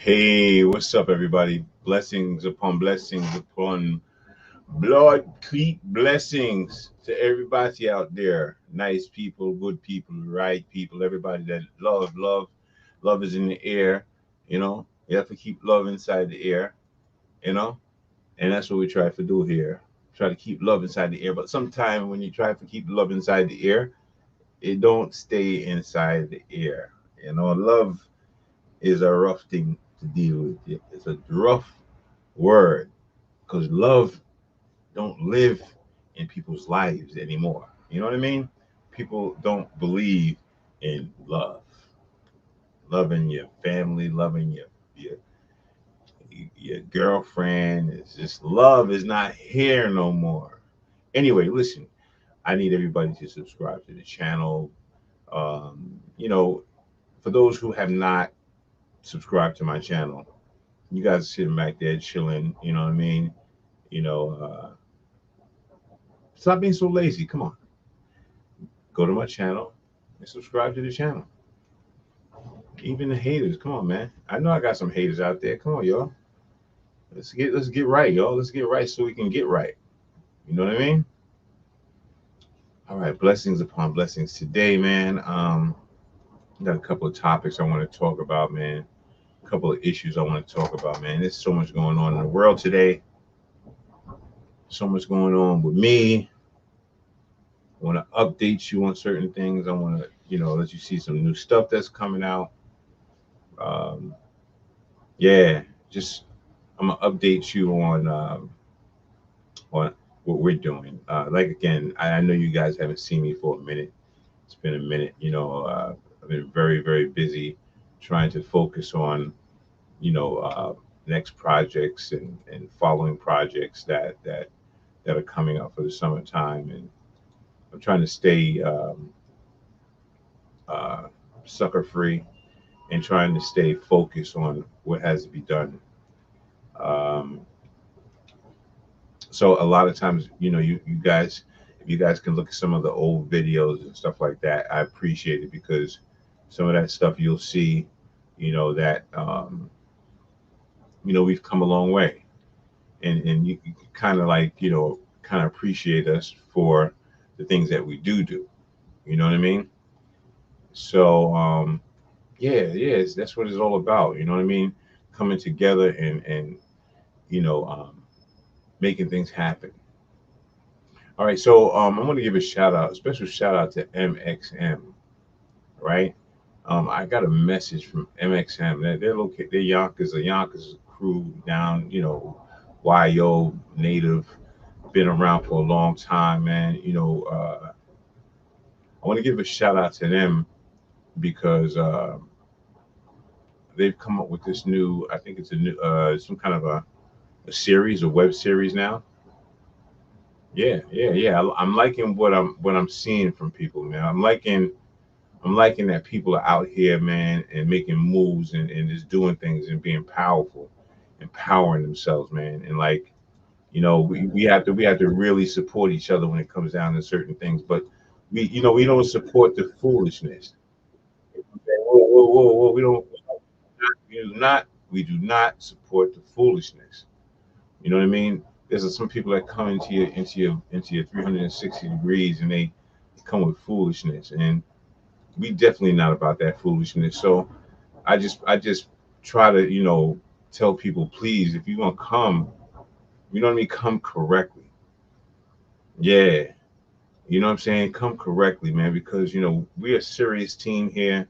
Hey, what's up, everybody? Blessings upon blood creep blessings to everybody out there. Nice people, good people, right people, everybody that love is in the air. You have to keep love inside the air, you know, and that's what we try to do here. Try to keep love inside the air, but sometimes when you try to keep love inside the air, it don't stay inside the air. Love is a rough thing to deal with. It's a rough word because love don't live in people's lives anymore. You know what I mean? People don't believe in love, loving your family, loving your girlfriend. It's just love is not here no more. Anyway, listen, I need everybody to subscribe to the channel. For those who have not subscribed to my channel, you guys are sitting back there chilling. You know what I mean? You know, stop being so lazy. Come on, go to my channel and subscribe to the channel. Even the haters, come on, man. I know I got some haters out there. Come on, y'all. Let's get right, y'all. Let's get right so we can get right. You know what I mean? All right, blessings upon blessings today, man. Got a couple of topics I want to talk about, man. A couple of issues I want to talk about, man. There's so much going on in the world today. So much going on with me. I want to update you on certain things. I want to, let you see some new stuff that's coming out. Yeah, just I'm gonna update you on what we're doing. Like again, I know you guys haven't seen me for a minute. It's been a minute. I've been very, very busy trying to focus on, next projects and following projects that are coming up for the summertime, and I'm trying to stay uh, sucker free and trying to stay focused on what has to be done. Um, so a lot of times, you guys, if you guys can look at some of the old videos and stuff like that, I appreciate it because some of that stuff you'll see, that we've come a long way, and you kind of like kind of appreciate us for the things that we do. You know what I mean? So yeah, that's what it's all about. You know what I mean? Coming together and you know um, making things happen. All right, so I want to give a shout out, a special shout out to MXM. Right, I got a message from MXM. They're located, they're Yonkers, a Yonkers crew down, YO native, been around for a long time, man. I want to give a shout out to them because they've come up with this new, I think it's a new, some kind of a series, a web series now. Yeah. I'm liking what I'm seeing from people, man. I'm liking that people are out here, man, and making moves and just doing things and being powerful, empowering themselves, man. And like, we have to really support each other when it comes down to certain things. But we don't support the foolishness. Whoa, whoa, whoa, whoa. We do not support the foolishness. You know what I mean? There's some people that come into your 360 degrees and they come with foolishness, and we definitely not about that foolishness. So I just try to tell people, please, if you're gonna come, you know what I mean, come correctly. Yeah, you know what I'm saying, come correctly, man, because we're a serious team here.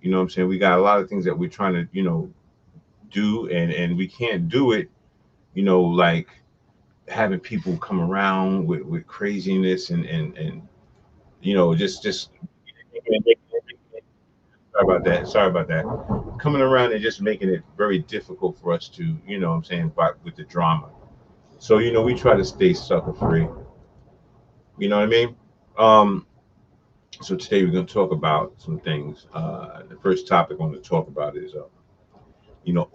You know what I'm saying? We got a lot of things that we're trying to, do, and we can't do it, like having people come around with craziness and just sorry about that. Sorry about that. Coming around and just making it very difficult for us to, what I'm saying, but with the drama. So, we try to stay sucker free. You know what I mean? Um, so today we're going to talk about some things. The first topic I want to talk about is,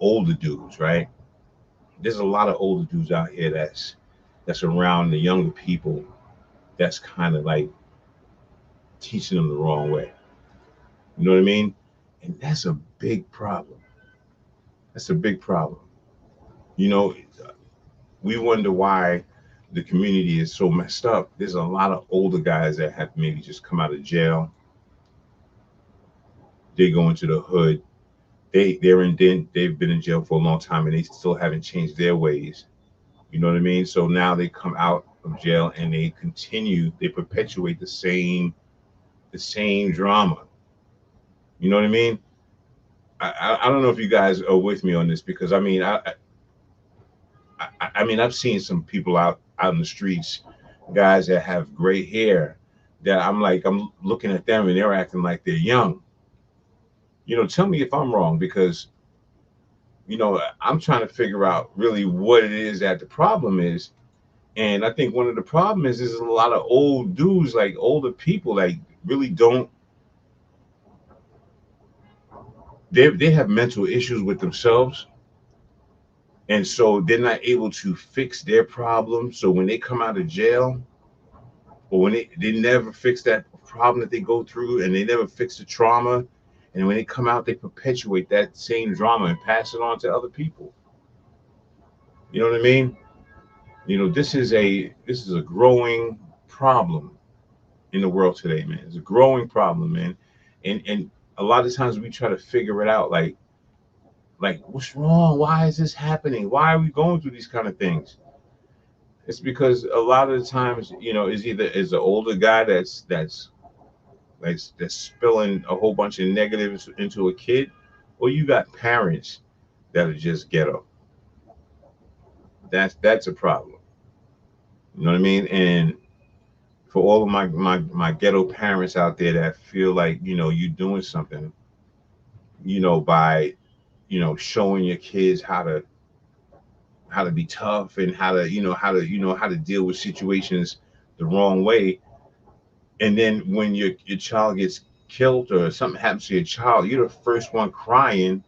older dudes, right? There's a lot of older dudes out here that's around the younger people that's kind of like teaching them the wrong way. You know what I mean? And that's a big problem. That's a big problem. You know, we wonder why the community is so messed up. There's a lot of older guys that have maybe just come out of jail. They go into the hood. They've been in jail for a long time and they still haven't changed their ways. You know what I mean? So now they come out of jail and they perpetuate the same drama. You know what I mean? I don't know if you guys are with me on this because I mean I mean I've seen some people out in the streets, guys that have gray hair, that I'm looking at them and they're acting like they're young. Tell me if I'm wrong because I'm trying to figure out really what it is that the problem is. And I think one of the problem is a lot of old dudes, like older people, like really don't they have mental issues with themselves, and so they're not able to fix their problem. So when they come out of jail, or when they never fix that problem that they go through, and they never fix the trauma, and when they come out, they perpetuate that same drama and pass it on to other people. You know what I mean? This is a growing problem in the world today, man. It's a growing problem, man. And a lot of times we try to figure it out, like what's wrong? Why is this happening? Why are we going through these kind of things? It's because a lot of the times, is either is the older guy that's spilling a whole bunch of negatives into a kid, or you got parents that are just ghetto. That's a problem. You know what I mean? And for all of my ghetto parents out there that feel like you doing something, by showing your kids how to be tough and how to deal with situations the wrong way, and then when your child gets killed or something happens to your child, you're the first one crying,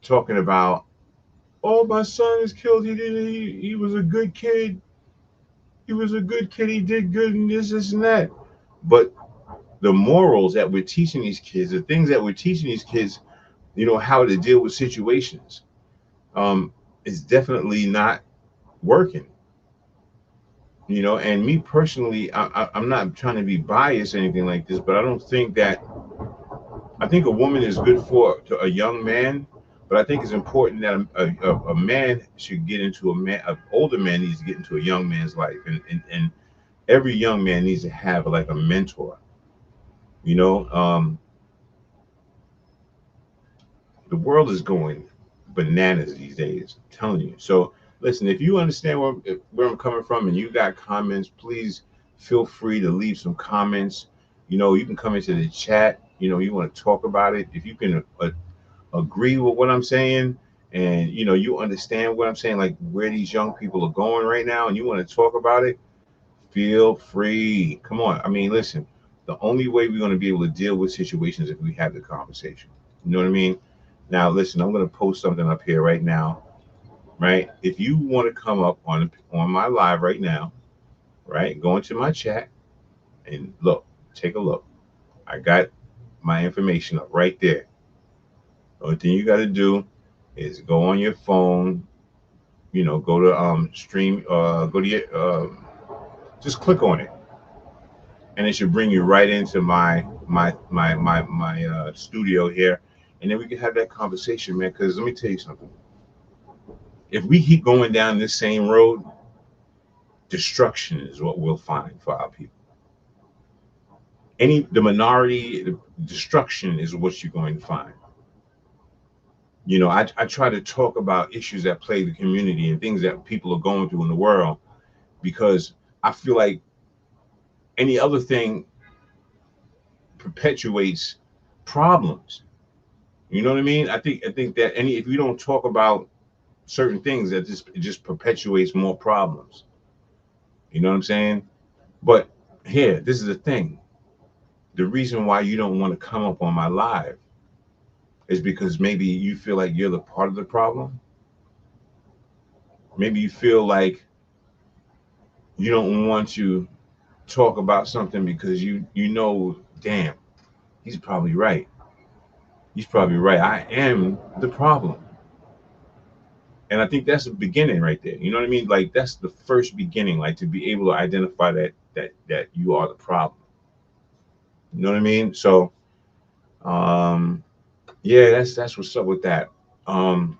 talking about, oh, my son is killed, he was a good kid, he did good and this and that. But the morals that we're teaching these kids, the things that we're teaching these kids, how to deal with situations, is definitely not working. And me personally, I'm not trying to be biased or anything like this, but I think a woman is good for to a young man, but I think it's important that a man should get into an older man needs to get into a young man's life, and every young man needs to have like a mentor. You know, the world is going bananas these days. I'm telling you. So listen, if you understand where I'm coming from and you got comments, please feel free to leave some comments. You can come into the chat. You want to talk about it. If you can agree with what I'm saying, and you understand what I'm saying, like where these young people are going right now, and you want to talk about it, feel free. Come on. I mean, listen, the only way we're going to be able to deal with situations if we have the conversation. You know what I mean? Now, listen, I'm going to post something up here right now, right? If you want to come up on my live right now, right? Go into my chat and look, take a look. I got my information up right there. The only thing you got to do is go on your phone, go to stream, go to your, just click on it, and it should bring you right into my studio here, and then we can have that conversation, man. Because let me tell you something: if we keep going down this same road, destruction is what we'll find for our people. The minority, the destruction is what you're going to find. I try to talk about issues that plague the community and things that people are going through in the world, because I feel like any other thing perpetuates problems. You know what I mean? I think that any if we don't talk about certain things, that just it just perpetuates more problems. You know what I'm saying? But here, this is the thing. The reason why you don't want to come up on my live is because maybe you feel like you're the part of the problem. Maybe you feel like you don't want to talk about something because damn, he's probably right. He's probably right. I am the problem. And I think that's the beginning right there. You know what I mean? Like that's the first beginning, like to be able to identify that you are the problem. You know what I mean? So um yeah, that's what's up with that. Um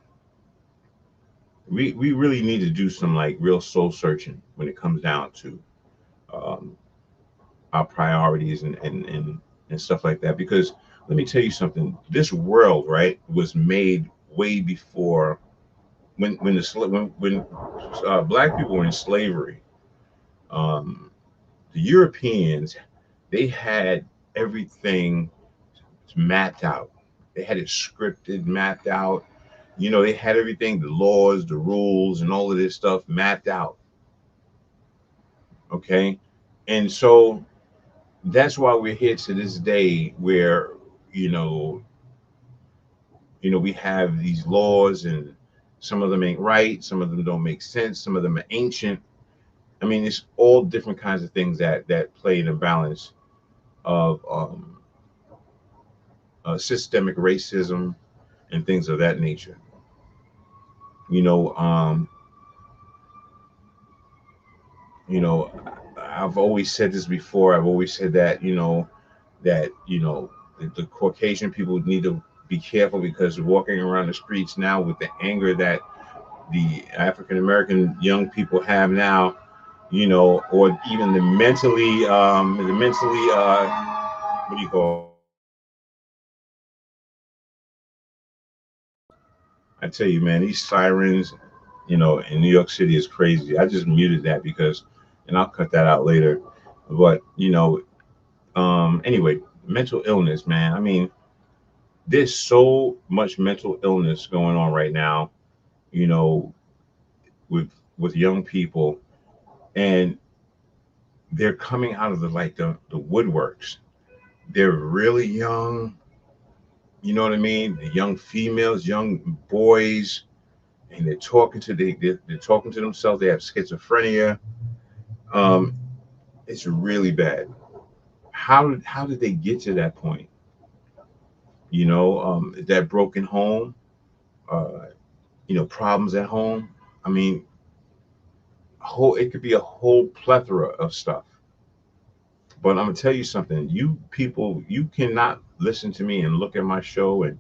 we really need to do some like real soul searching when it comes down to um our priorities and stuff like that. Because let me tell you something. This world, right, was made way before when black people were in slavery. Um, the Europeans, they had everything mapped out. They had it scripted, mapped out. They had everything, the laws, the rules, and all of this stuff mapped out. Okay, and so that's why we're here to this day, where you know, we have these laws, and some of them ain't right, some of them don't make sense, some of them are ancient. I mean, it's all different kinds of things that play in a balance of systemic racism and things of that nature. You know, um, you know, I've always said this before. I've always said that the Caucasian people need to be careful, because walking around the streets now with the anger that the African American young people have now, or even the mentally what do you call? I tell you, man, these sirens, in New York City is crazy. I just muted that because, and I'll cut that out later. But anyway, mental illness, man. I mean, there's so much mental illness going on right now, you know, with young people, and they're coming out of the woodworks. They're really young. You know what I mean? The young females, young boys, and they're talking to themselves. They have schizophrenia. Um, it's really bad. How did they get to that point? That broken home, uh, problems at home. I mean, it could be a whole plethora of stuff. But I'm gonna tell you something. You people, you cannot listen to me and look at my show and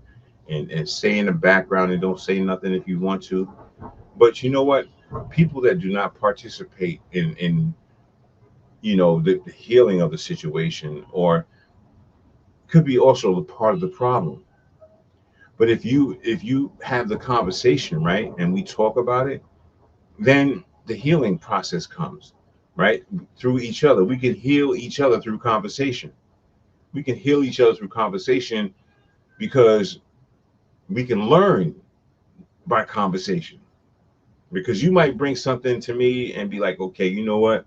stay in the background and don't say nothing if you want to. But you know what? People that do not participate in the healing of the situation, or could be also a part of the problem. But if you have the conversation, right, and we talk about it, then the healing process comes, right, through each other. We can heal each other through conversation. We can heal each other through conversation, because we can learn by conversation. Because you might bring something to me and be like, okay, you know what,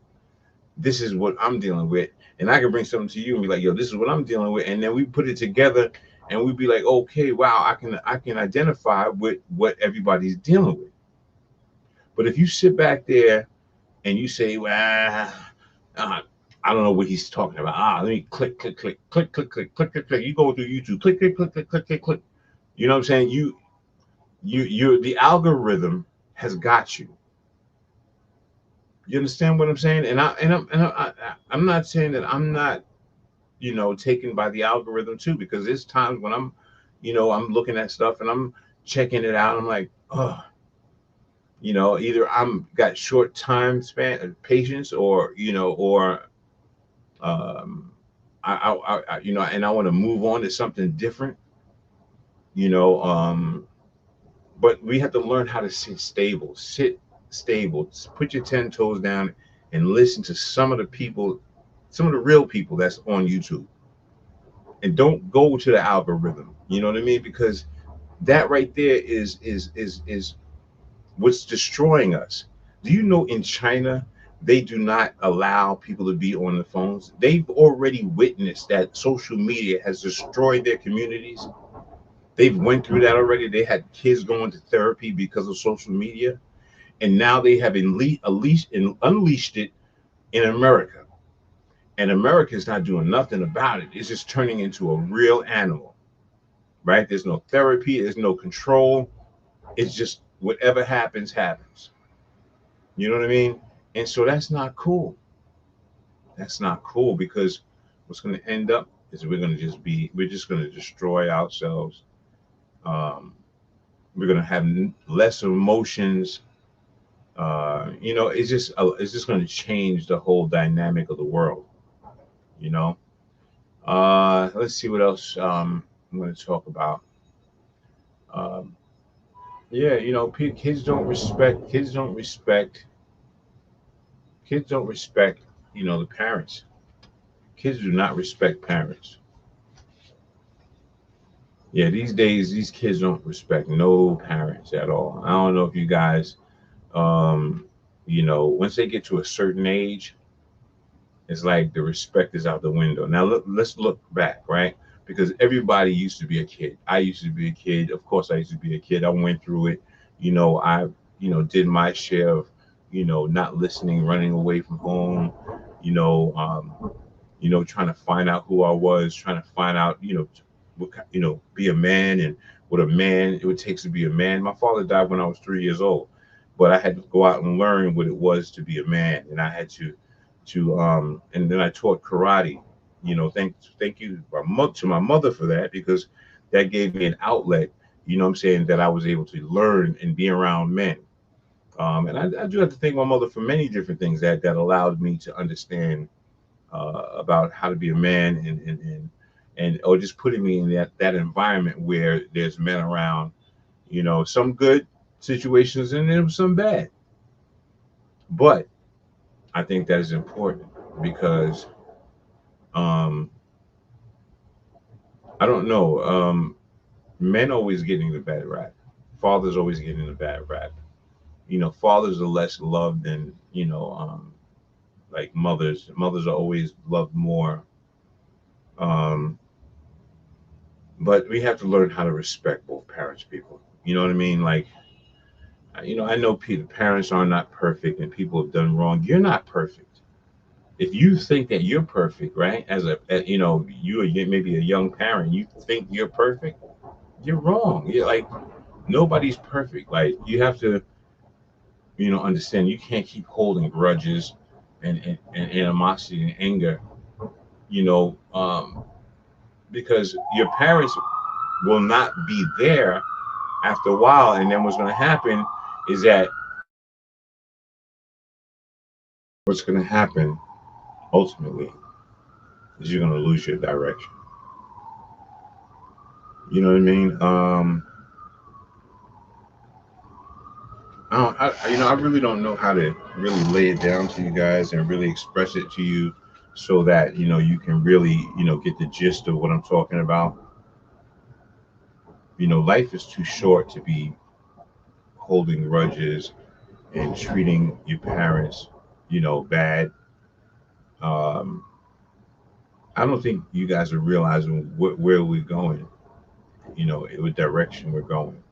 this is what I'm dealing with. And I can bring something to you and be like, yo, this is what I'm dealing with. And then we put it together and we'd be like, okay, wow, I can identify with what everybody's dealing with. But if you sit back there and you say, well, uh, I don't know what he's talking about. Let me click, click, click, click, click, click, click, click, click. You go through YouTube, click, click, click, click, click, click, click. You know what I'm saying? The algorithm has got you. You understand what I'm saying? I'm not saying that I'm not, taken by the algorithm too, because there's times when I'm looking at stuff and I'm checking it out. I'm like, oh, either I'm got short time span patience, or um and I want to move on to something different, you know. But we have to learn how to sit stable, put your 10 toes down and listen to some of the people, some of the real people that's on YouTube. And don't go to the algorithm. You know what I mean? Because that right there is what's destroying us. Do you know in China they do not allow people to be on the phones? They've already witnessed that social media has destroyed their communities. They've went through that already. They had kids going to therapy because of social media, and now they have unleashed it in America. And America is not doing nothing about it. It's just turning into a real animal, right? There's no therapy, there's no control. It's just whatever happens, happens. You know what I mean? And so that's not cool. That's not cool because what's going to end up is we're just going to destroy ourselves. Um, we're going to have less emotions. It's just going to change the whole dynamic of the world. You know. Let's see what else I'm going to talk about. Um, yeah, kids don't respect, the parents. Kids do not respect parents. Yeah, these days these kids don't respect no parents at all. I don't know if you guys, um, once they get to a certain age, it's like the respect is out the window. Now let's look back, right? Because everybody used to be a kid. I used to be a kid. Of course, I used to be a kid. I went through it. I, did my share of, not listening, running away from home. You know, um, trying to find out who I was, trying to find out, be a man and what a man it would take to be a man. My father died when I was 3 years old, but I had to go out and learn what it was to be a man, and I had and then I taught karate. Thank you to my mother for that because that gave me an outlet. What I'm saying, that I was able to learn and be around men. And I do have to thank my mother for many different things that allowed me to understand about how to be a man and or just putting me in that environment where there's men around. Some good situations and then some bad. But I think that is important because um, I don't know. Men always getting the bad rap. Fathers always getting the bad rap. Fathers are less loved than like mothers. Mothers are always loved more. Um, but we have to learn how to respect both parents, people. You know what I mean? Like, I know parents are not perfect and people have done wrong. You're not perfect. If you think that you're perfect, right? You are maybe a young parent, you think you're perfect, you're wrong. You're like, nobody's perfect. Like, you have to, understand you can't keep holding grudges and animosity and anger, you know, um, because your parents will not be there after a while. And then is that what's going to happen ultimately is you're going to lose your direction. You know what I mean? I really don't know how to really lay it down to you guys and really express it to you so that, you can really, get the gist of what I'm talking about. Life is too short to be holding grudges and treating your parents, bad. Um, I don't think you guys are realizing where we're going, what direction we're going.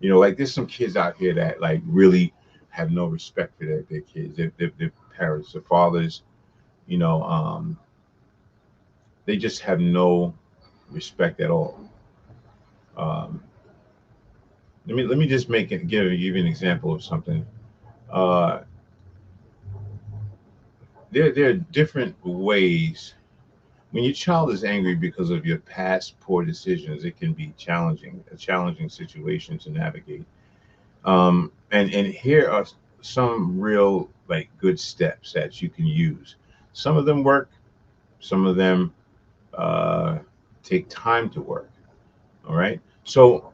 Like there's some kids out here that like really have no respect for their kids, their parents, their fathers. You know, um, they just have no respect at all. Um, let me just give you an example of something. Uh, there are different ways. When your child is angry because of your past poor decisions, it can be a challenging situation to navigate. And here are some real like good steps that you can use. Some of them work, some of them uh, take time to work. All right. So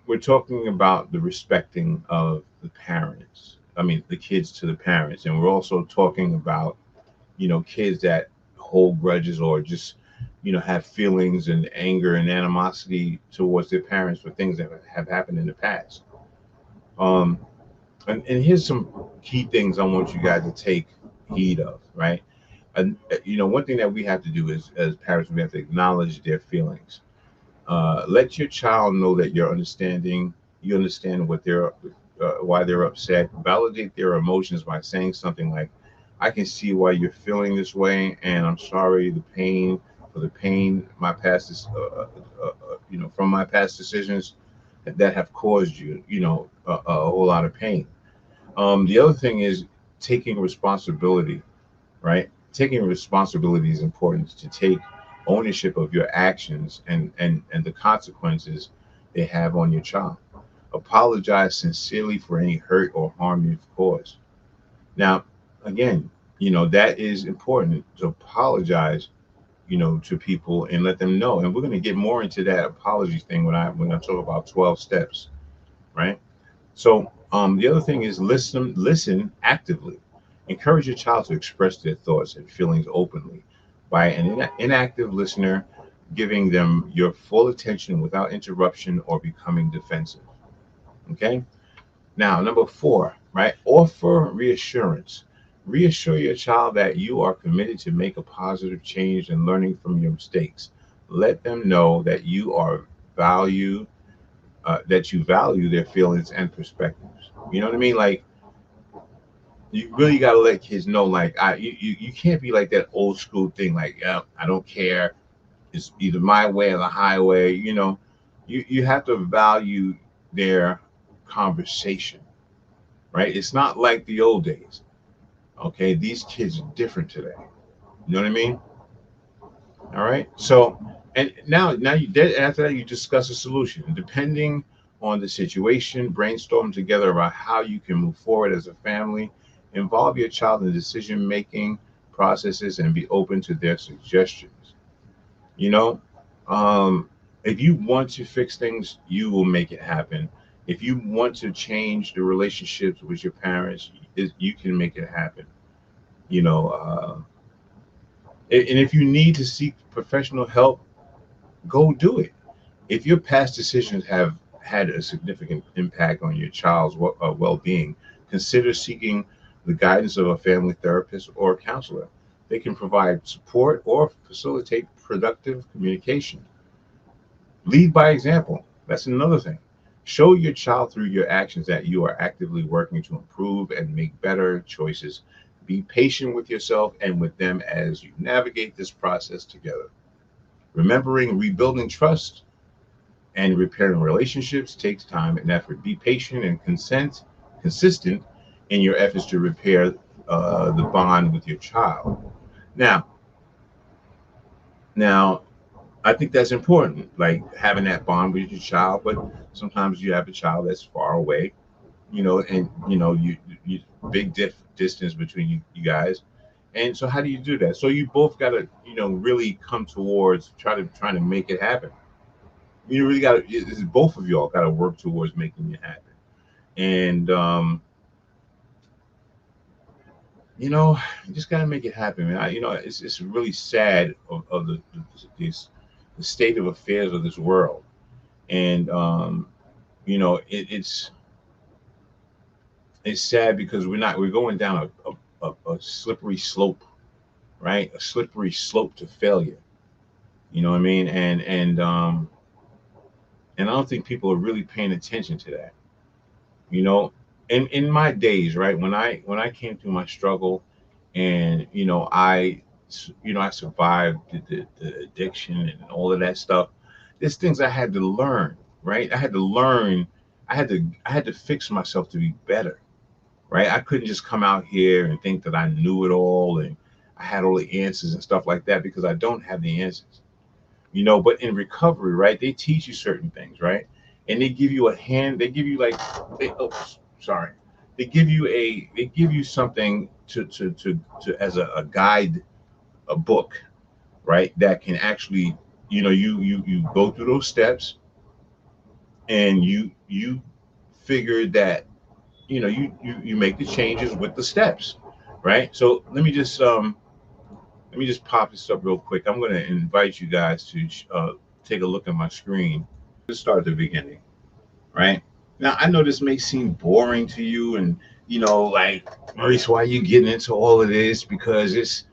we're talking about the respecting of the parents. I mean, the kids to the parents, and we're also talking about kids that hold grudges or just have feelings and anger and animosity towards their parents for things that have happened in the past. Um, and here's some key things I want you guys to take heed of, right? And one thing that we have to do is, as parents, we have to acknowledge their feelings. Let your child know that you understand why they're upset. Validate their emotions by saying something like, I can see why you're feeling this way, and I'm sorry for the pain my past from my past decisions that have caused you, a whole lot of pain. The other thing is taking responsibility, right? Taking responsibility is important, to take ownership of your actions and the consequences they have on your child. Apologize sincerely for any hurt or harm you've caused. Now, again, that is important, to apologize, to people and let them know. And we're going to get more into that apology thing when I talk about 12 steps, right? So the other thing is listen actively. Encourage your child to express their thoughts and feelings openly by an inactive listener, giving them your full attention without interruption or becoming defensive. Okay. Now, number four, right? Offer reassurance. Reassure your child that you are committed to make a positive change and learning from your mistakes. Let them know that you value their feelings and perspectives. You know what I mean? Like, you really got to let kids know, like, you can't be like that old school thing, like, yeah, I don't care. It's either my way or the highway. You have to value their conversation, right? It's not like the old days. Okay, these kids are different today. You know what I mean? All right. So, and now after that, you discuss a solution. Depending on the situation, brainstorm together about how you can move forward as a family. Involve your child in decision making processes and be open to their suggestions. You know, um, if you want to fix things, you will make it happen. If you want to change the relationships with your parents, you can make it happen. You know, and if you need to seek professional help, go do it. If your past decisions have had a significant impact on your child's well-being, consider seeking the guidance of a family therapist or a counselor. They can provide support or facilitate productive communication. Lead by example. That's another thing. Show your child through your actions that you are actively working to improve and make better choices. Be patient with yourself and with them as you navigate this process together. Remembering rebuilding trust and repairing relationships takes time and effort. Be patient and consistent in your efforts to repair the bond with your child. Now, now, I think that's important, like having that bond with your child. But sometimes you have a child that's far away, and you big distance between you guys. And so, how do you do that? So you both got to, really come towards trying to make it happen. You really got to. Both of y'all got to work towards making it happen. And you just got to make it happen, man. It's really sad of the state of affairs of this world. And it's sad because we're going down a slippery slope, right? A slippery slope to failure. You know what I mean? And I don't think people are really paying attention to that. You know, in my days, right, when I came through my struggle, and I survived the addiction and all of that stuff. There's things I had to learn, right? I had to learn. I had to fix myself to be better, right? I couldn't just come out here and think that I knew it all and I had all the answers and stuff like that, because I don't have the answers. But in recovery, right, they teach you certain things, right? And they give you a hand, they give you like, sorry, they give you something to as a guide, a book, right? That can actually, you go through those steps, and you figure that, you make the changes with the steps, right? So let me just pop this up real quick. I'm going to invite you guys to take a look at my screen. Let's start at the beginning, right? Now, I know this may seem boring to you, and like, Maurice, why are you getting into all of this? Because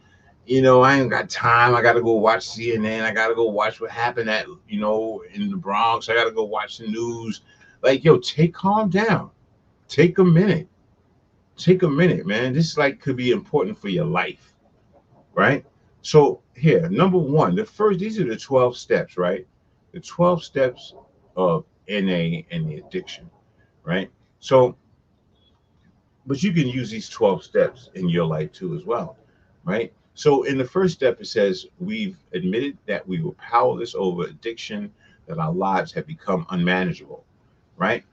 I ain't got time. I got to go watch CNN. I got to go watch what happened in the Bronx. I got to go watch the news. Like, yo, calm down. Take a minute. Take a minute, man. This like could be important for your life, right? So here, number one, these are the 12 steps, right? The 12 steps of NA and the addiction, right? So, but you can use these 12 steps in your life too as well, right? So in the first step, it says we've admitted that we were powerless over addiction, that our lives have become unmanageable, right?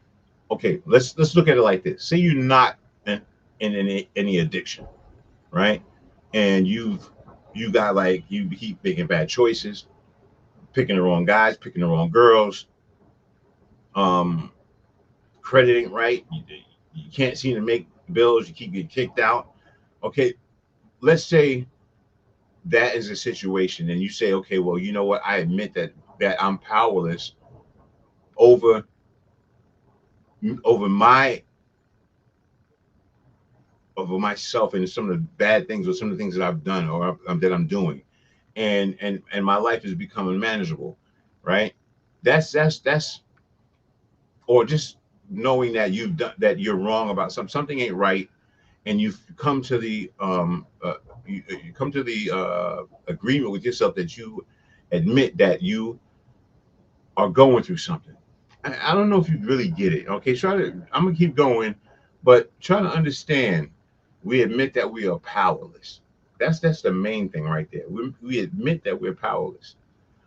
Okay, let's look at it like this. Say you're not in any addiction, right? And you got, like, you keep making bad choices, picking the wrong guys, picking the wrong girls, um, crediting right. You can't seem to make bills. You keep getting kicked out. Okay, let's say that is a situation, and you say, okay, well, you know what? I admit that I'm powerless over over my over myself and some of the bad things or some of the things that I've done or that I'm doing, and my life is becoming manageable, right? That's or just knowing that you're wrong about something ain't right, and you've come to the you come to the agreement with yourself that you admit that you are going through something. I don't know if you really get it. Okay, I'm gonna keep going, but try to understand. We admit that we are powerless. That's the main thing right there. We admit that we're powerless.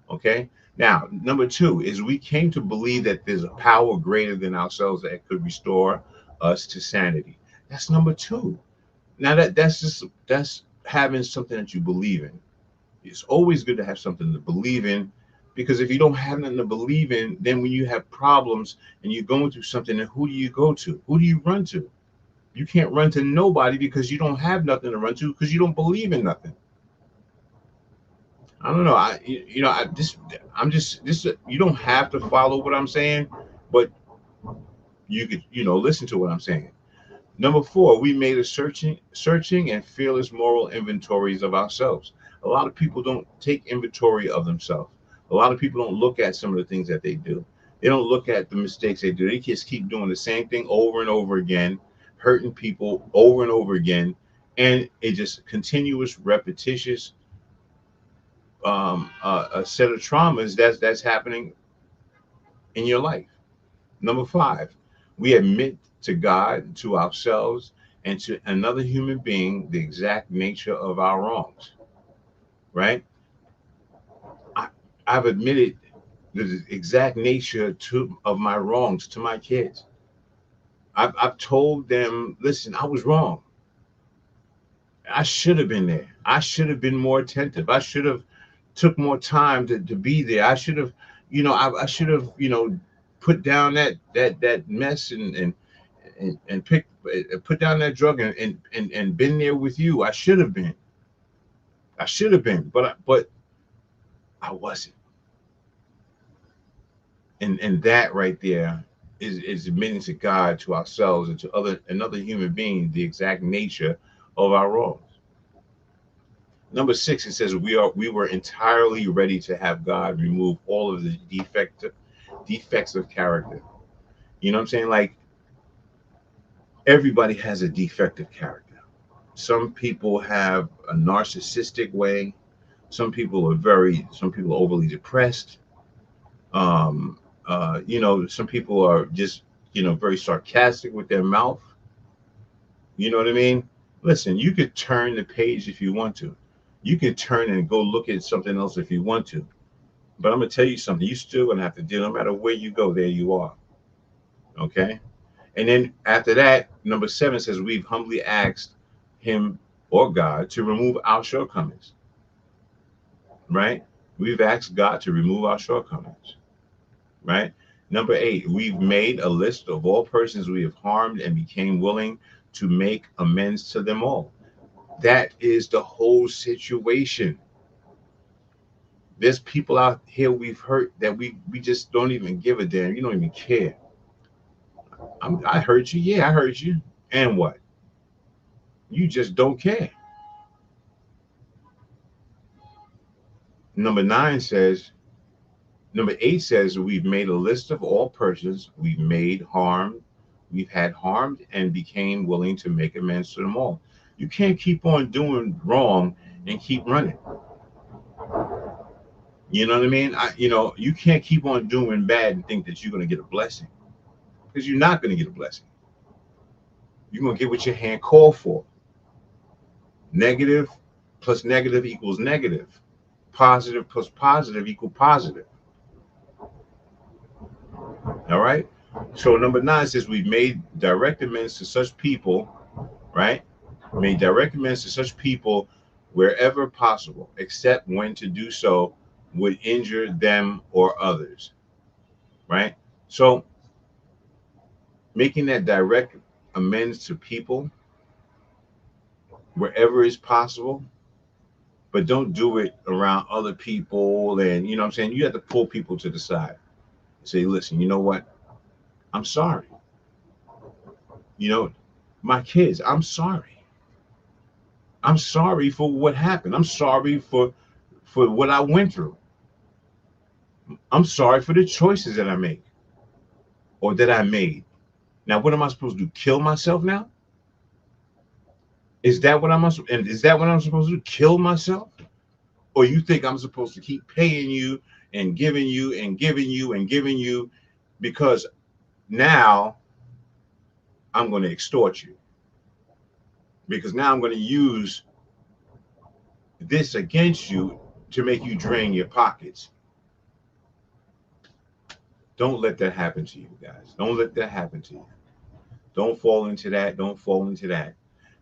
Okay. Now, number two is we came to believe that there's a power greater than ourselves that could restore us to sanity. That's number two. Now that's having something that you believe in. It's always good to have something to believe in, because if you don't have nothing to believe in, then when you have problems and you're going through something, then who do you go to? Who do you run to? You can't run to nobody because you don't have nothing to run to because you don't believe in nothing. I don't know. I'm just this. You don't have to follow what I'm saying, but you could, listen to what I'm saying. Number four, we made a searching and fearless moral inventories of ourselves. A lot of people don't take inventory of themselves. A lot of people don't look at some of the things that they do. They don't look at the mistakes they do. They just keep doing the same thing over and over again, hurting people over and over again, and it just continuous, repetitious a set of traumas that's happening in your life. Number five, we admit to God, to ourselves, and to another human being the exact nature of our wrongs. Right? I, I've admitted the exact nature of my wrongs to my kids. I've told them, listen, I was wrong. I should have been there. I should have been more attentive. I should have took more time to be there. I should have, I should have, put down that mess and put down that drug and been there with you. I should have been. I should have been, but I wasn't. And that right there is admitting to God, to ourselves, and to another human being the exact nature of our wrongs. Number six, it says we were entirely ready to have God remove all of the defects of character. You know what I'm saying? Like, everybody has a defective character. Some people have a narcissistic way. Some people are overly depressed. Some people are just, very sarcastic with their mouth. You know what I mean? Listen, you could turn the page if you want to. You can turn and go look at something else if you want to. But I'm gonna tell you something. You still gonna have to deal. No matter where you go, there you are. Okay. And then after that, number seven says we've humbly asked Him or God to remove our shortcomings. right? We've asked God to remove our shortcomings, right? Number 8, we've made a list of all persons we have harmed and became willing to make amends to them all. That is the whole situation. There's people out here we've hurt that we just don't even give a damn. You don't even care. I hurt you. Yeah, I hurt you. And what? You just don't care. Number 9 says, Number 8 says, we've made a list of all persons we've had harmed and became willing to make amends to them all. You can't keep on doing wrong and keep running. You know what I mean? You can't keep on doing bad and think that you're going to get a blessing, because you're not going to get a blessing. You're going to get what your hand called for. Negative plus negative equals negative. Positive plus positive equal positive. All right. So number 9 says, we've made direct amends to such people, right? Made direct amends to such people wherever possible, except when to do so would injure them or others, right? So making that direct amends to people wherever is possible, but don't do it around other people. And you know what I'm saying? You have to pull people to the side and say, listen, you know what? I'm sorry. You know, my kids, I'm sorry. I'm sorry for what happened. I'm sorry for what I went through. I'm sorry for the choices that I make or that I made. Now, what am I supposed to do? Kill myself now? Is that what I'm supposed to do? Kill myself? Or you think I'm supposed to keep paying you and giving you and giving you and giving you, because now I'm going to extort you? Because now I'm going to use this against you to make you drain your pockets. Don't let that happen to you, guys. Don't let that happen to you. Don't fall into that. Don't fall into that.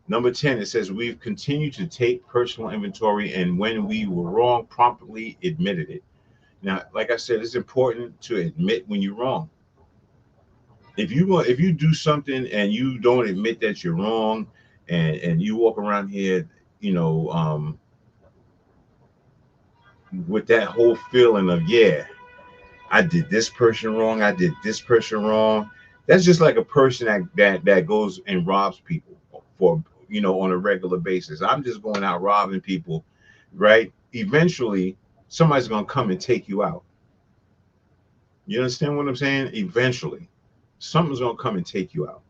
Number 10, it says, we've continued to take personal inventory, and when we were wrong, promptly admitted it. Now, like I said, it's important to admit when you're wrong. If you do something and you don't admit that you're wrong, and you walk around here, you know, with that whole feeling of, yeah, I did this person wrong, I did this person wrong. That's just like a person that goes and robs people for, on a regular basis. I'm just going out robbing people, right? Eventually, somebody's gonna come and take you out. You understand what I'm saying? Eventually, something's gonna come and take you out.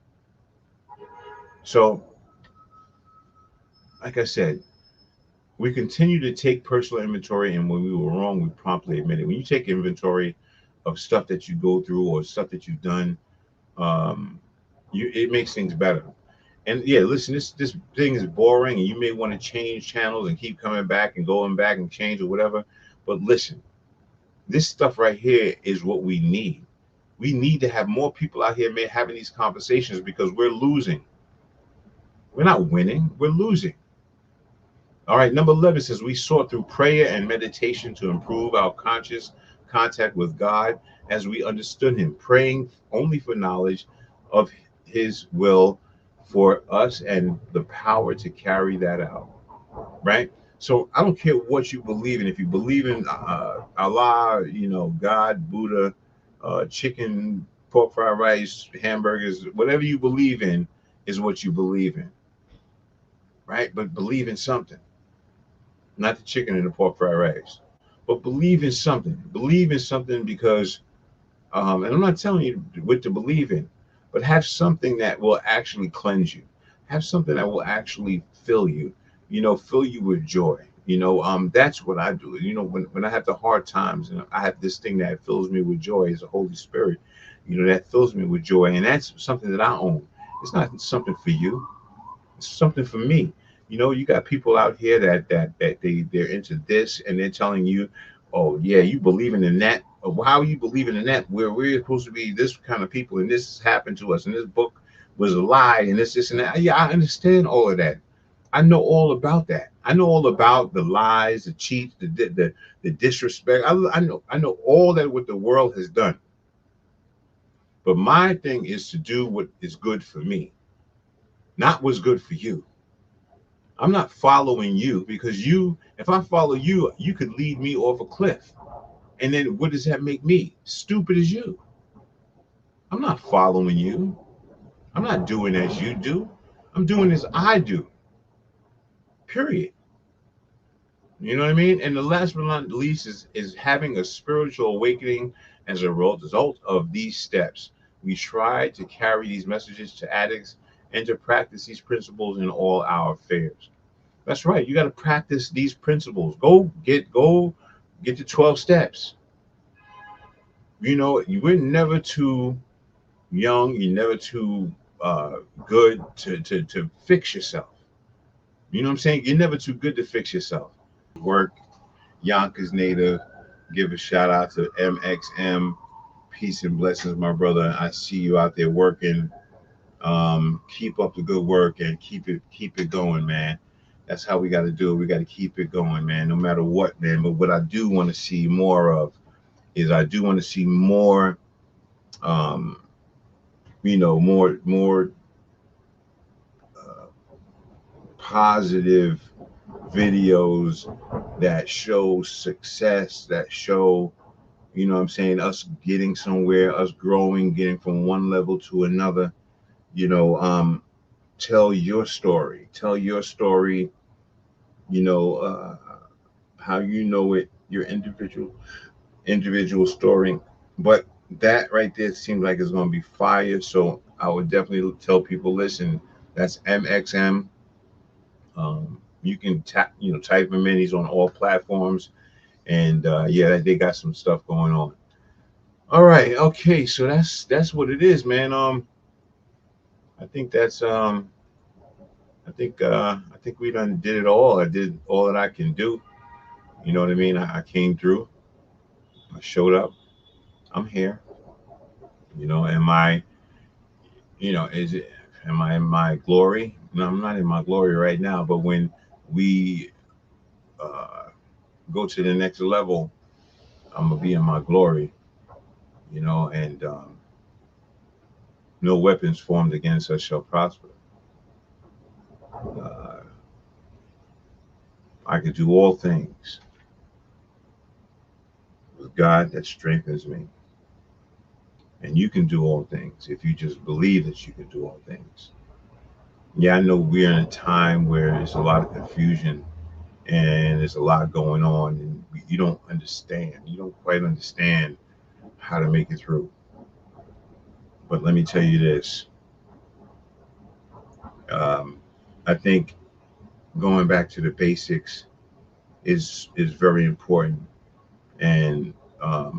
So, like I said, we continue to take personal inventory, and when we were wrong, we promptly admit it. When you take inventory of stuff that you go through or stuff that you've done, it makes things better. And yeah, listen, this thing is boring, and you may want to change channels and keep coming back and going back and change or whatever. But listen, this stuff right here is what we need. We need to have more people out here having these conversations, because we're losing. We're not winning, we're losing. All right, number 11 says, we sought through prayer and meditation to improve our conscious contact with God as we understood him, praying only for knowledge of his will for us and the power to carry that out, right? So I don't care what you believe in. If you believe in Allah, God, Buddha, chicken, pork fried rice, hamburgers, whatever you believe in is what you believe in, right? But believe in something. Not the chicken and the pork fried rice, but believe in something. Believe in something, because, and I'm not telling you what to believe in, but have something that will actually cleanse you. Have something that will actually fill you, fill you with joy. That's what I do. When I have the hard times, and I have this thing that fills me with joy, is the Holy Spirit, that fills me with joy. And that's something that I own. It's not something for you. It's something for me. You got people out here that they're into this, and they're telling you, oh yeah, you believing in that. Or how are you believing in that? Where we're supposed to be this kind of people, and this happened to us, and this book was a lie, and this and that. Yeah, I understand all of that. I know all about that. I know all about the lies, the cheats, the disrespect. I know all that what the world has done. But my thing is to do what is good for me, not what's good for you. I'm not following you because if I follow you, you could lead me off a cliff. And then what does that make me? Stupid as you. I'm not following you. I'm not doing as you do. I'm doing as I do. Period. You know what I mean? And the last but not least is having a spiritual awakening as a result of these steps. We try to carry these messages to addicts and to practice these principles in all our affairs. That's right. You got to practice these principles. Go get the 12 steps. You know, we're never too young, you're never too good to fix yourself. You know what I'm saying? You're never too good to fix yourself. Work, Yonkers native. Give a shout out to MXM. Peace and blessings, my brother. I see you out there working. Keep up the good work and keep it going, man. That's how we got to do it. We got to keep it going, man. No matter what, man. But what I do want to see more of is I do want to see more, um, more uh, positive videos that show success, that show, what I'm saying, us getting somewhere, us growing, getting from one level to another. You know, tell your story. Tell your story. You know, how you know it, your individual story. But that right there seems like it's going to be fire. So I would definitely tell people, listen, that's MXM. You can type him in. He's on all platforms, and yeah, they got some stuff going on. All right, okay, so that's what it is, man. I think that's I think we done did it all. I did all that I can do. You know what I mean? I came through. I showed up. I'm here. Am I? Is it? Am I in my glory? No, I'm not in my glory right now. But when we uh, go to the next level, I'm gonna be in my glory. And no weapons formed against us shall prosper. Uh, I can do all things with God that strengthens me. And you can do all things if you just believe that you can do all things. Yeah, I know we're in a time where there's a lot of confusion and there's a lot going on, and you don't understand. You don't quite understand how to make it through. But let me tell you this. Um, I think going back to the basics is very important. And I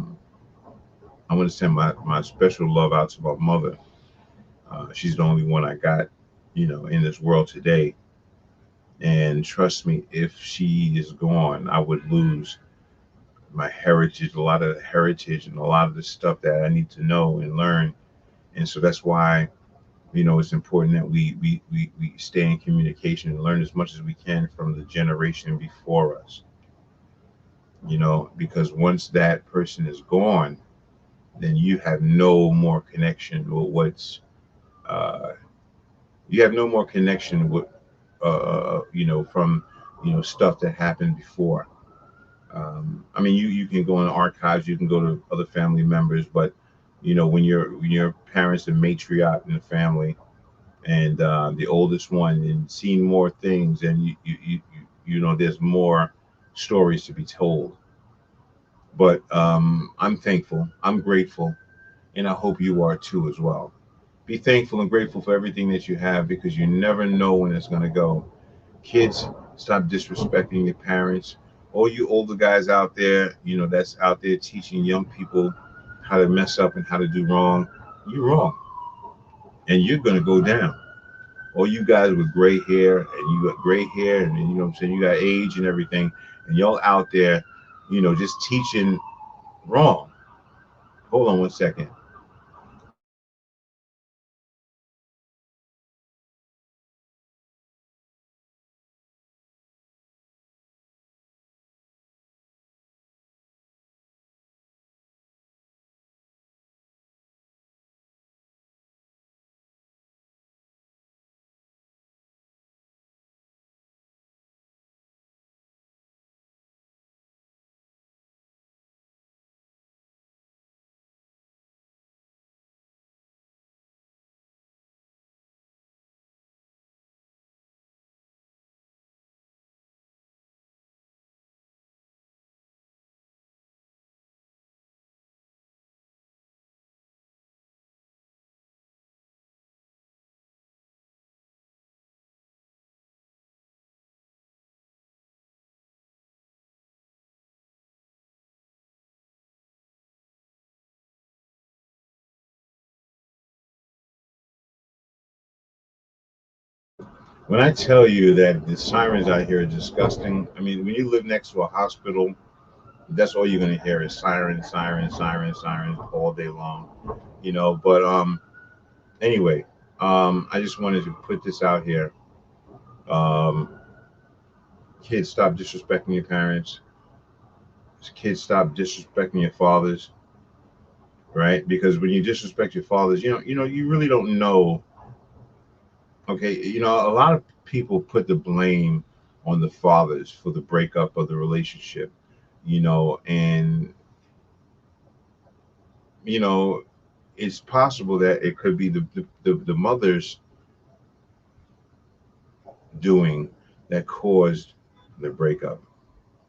want to send my special love out to my mother. She's the only one I got, in this world today. And trust me, if she is gone, I would lose my heritage, a lot of the heritage and a lot of the stuff that I need to know and learn. And so that's why, it's important that we stay in communication and learn as much as we can from the generation before us, because once that person is gone, then you have no more connection with uh, you have no more connection with, from, stuff that happened before. I mean, you can go in the archives, you can go to other family members, but when your parents are matriarch in the family and the oldest one and seen more things, and there's more stories to be told. But I'm thankful, I'm grateful, and I hope you are too as well. Be thankful and grateful for everything that you have because you never know when it's going to go. Kids, stop disrespecting your parents. All you older guys out there, that's out there teaching young people how to mess up and how to do wrong, you're wrong. And you're going to go down. All you guys with gray hair, and you got gray hair, and you know what I'm saying, you got age and everything, and y'all out there, just teaching wrong. Hold on one second. When I tell you that the sirens out here are disgusting, I mean, when you live next to a hospital, that's all you're gonna hear is sirens, sirens, sirens, sirens all day long. But anyway, I just wanted to put this out here. Um, Kids, stop disrespecting your parents. Kids, stop disrespecting your fathers, right? Because when you disrespect your fathers, you really don't know. Okay, a lot of people put the blame on the fathers for the breakup of the relationship, and it's possible that it could be the mother's doing that caused the breakup,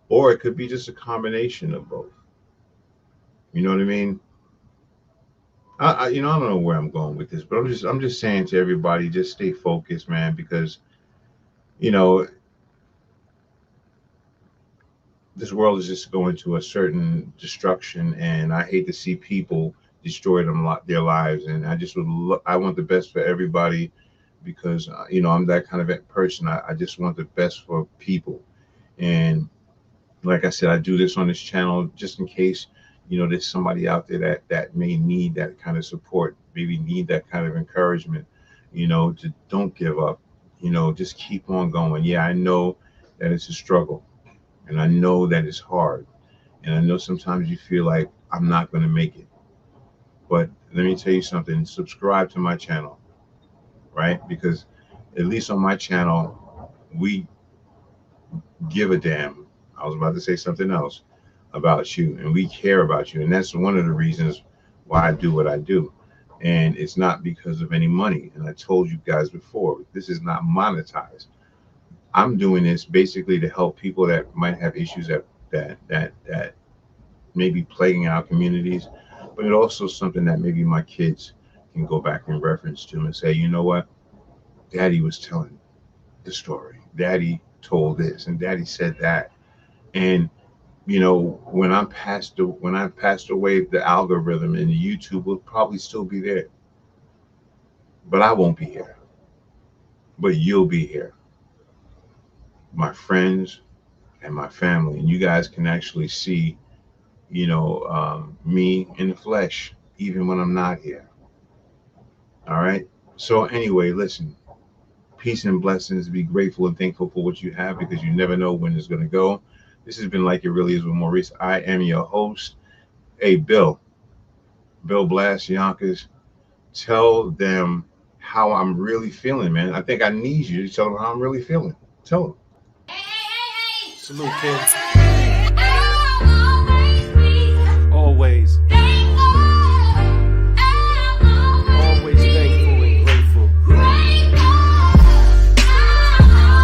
or it could be just a combination of both. You know what I mean? I don't know where I'm going with this, but I'm just saying to everybody, just stay focused, man, because you know this world is just going to a certain destruction, and I hate to see people destroy their lives. And I want the best for everybody, because I'm that kind of a person. I just want the best for people, and like I said, I do this on this channel just in case there's somebody out there that may need that kind of support, maybe need that kind of encouragement. To don't give up. Just keep on going. Yeah, I know that it's a struggle, and I know that it's hard, and I know sometimes you feel like I'm not going to make it. But let me tell you something. Subscribe to my channel, right? Because at least on my channel, we give a damn. I was about to say something else about you, and we care about you, and that's one of the reasons why I do what I do. And it's not because of any money. And I told you guys before, this is not monetized. I'm doing this basically to help people that might have issues that may be plaguing our communities, but it also something that maybe my kids can go back and reference to and say, you know what, Daddy was telling the story. Daddy told this, and Daddy said that. And when I passed away, the algorithm and the YouTube will probably still be there, but I won't be here. But you'll be here, my friends and my family, and you guys can actually see, me in the flesh, even when I'm not here. All right. So anyway, listen. Peace and blessings. Be grateful and thankful for what you have, because you never know when it's going to go. This has been Like It Really Is with Maurice. I am your host. Hey, Bill Blast Yonkers, tell them how I'm really feeling, man. I think I need you to tell them how I'm really feeling. Tell them. Salute, kid. Always. Always thankful and grateful.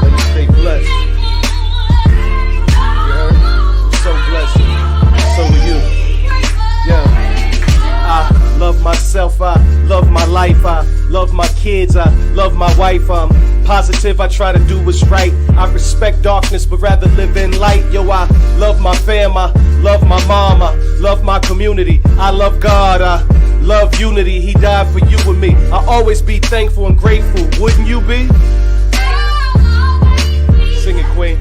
Let me stay blessed. So blessed. So are you. Yeah. I love myself. I love my life. I love my kids. I love my wife. I'm positive. I try to do what's right. I respect darkness, but rather live in light. Yo, I love my fam. I love my mom. I love my community. I love God. I love unity. He died for you and me. I always be thankful and grateful. Wouldn't you be? Sing it, Queen.